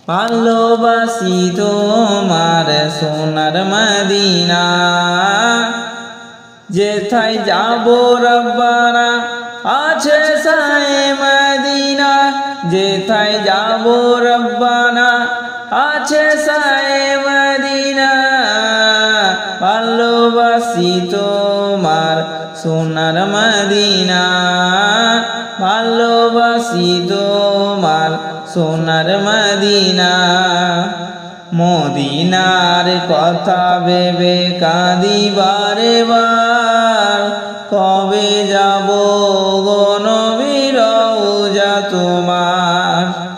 ভালোবাসি তোমার সোনার মদিনা। যেথায় যাব রব্বানা আছে সায়ে মদিনা। যেথায় যাব রব্বানা আছে সায়ে মদিনা। ভালোবাসি তোমার সোনার মদিনা। ভালোবাসি তোমার সোনার মদিনা। মদিনার কথা ভেবে কাঁদি বারে বার। কবে যাব গো নবী রওজা তোমার।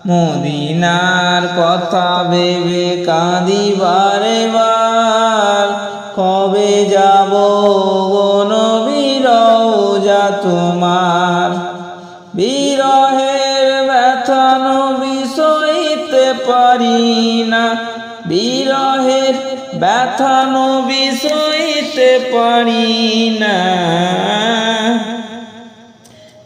মদিনার কথা ভেবে কাঁদি বারে বার। কবে যাব গো নবী রওজা তোমার। বিরহের ব্যথা নবী সইতে পারি না। বিরহের ব্যথা নবী সইতে পারি না।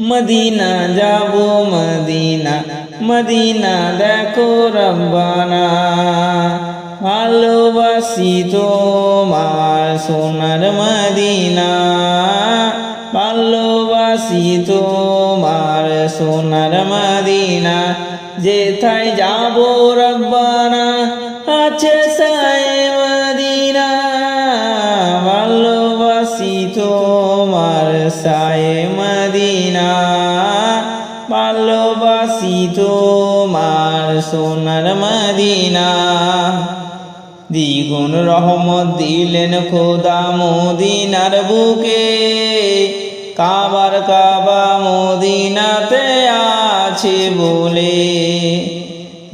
মদিনা যাব মদিনা, মদিনা দেখো রব্বানা। ভালোবাসি তোমার সোনার মদিনা। ভালোবাসি তোমার সোনার মদিনা। যেথায় যাব রব্বানা আছে সায়ে মদিনা। ভালোবাসি তোমার সায়ে মদিনা। ভালোবাসি তোমার সোনার মদিনা। দ্বিগুণ রহমত দিলেন খোদা মদিনার বুকে। কাবার কাবা মদিনাতে আছে বলে।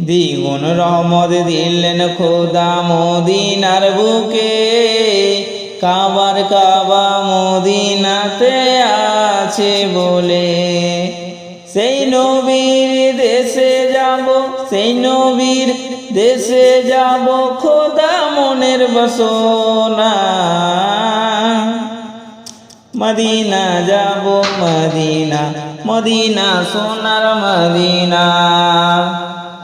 দ্বিগুণ রহমত দিলেন খোদা মদিনার বুকে। কাবার কাবা মদিনাতে আছে বলে। সেই নবীর দেশে যাব, সেই নবীর দেশে যাব খোদা মনের বাসনা। মদিনা যাব মদিনা, মদিনা সোনার মদিনা।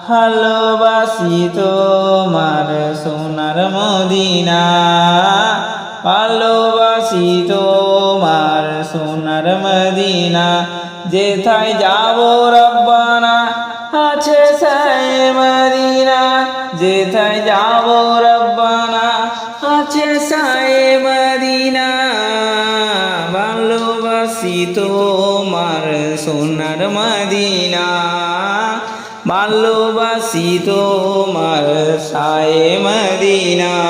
ভালোবাসি তোমার সোনার মদিনা। ভালোবাসি তোমার সোনার মদিনা। যেথায় যাব রব্বানা আছে সায়ে মদিনা। যেথায় যাব রব্বানা আছে সায়ে মদিনা। ভালোবাসি তোমার সোনার মদিনা। ভালোবাসি তোমার সায়ে মদিনা।